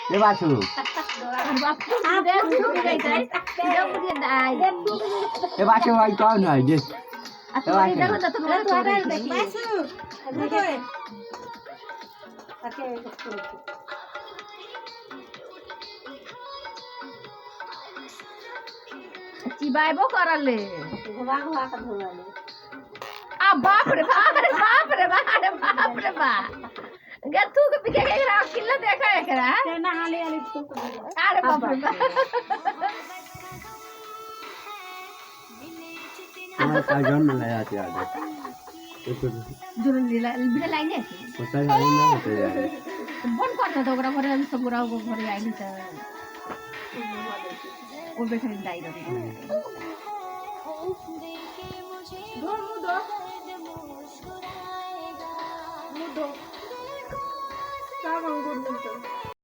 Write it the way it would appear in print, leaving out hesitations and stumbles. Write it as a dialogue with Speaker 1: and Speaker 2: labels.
Speaker 1: এ বাছু এ বাছু ভাই কও নাই যে
Speaker 2: চিবাইবো করালে বাপ রে বাপ রে বাপ রে বাপ রে বাপ রে বাপ गे तू के पीछे के रहा किल्ला देखा है करा ना आले आले तू अरे बाप रे बाप
Speaker 1: আমার কাজন না আছে আজ
Speaker 2: जुरन लीला बिना लाइन है
Speaker 1: पता नहीं ना होते यार
Speaker 2: बन करता तो ओकरा घरे सब बुरा को घरे आइली त ओ बैठे दाई दे दो मुदो का मंगुर मुदो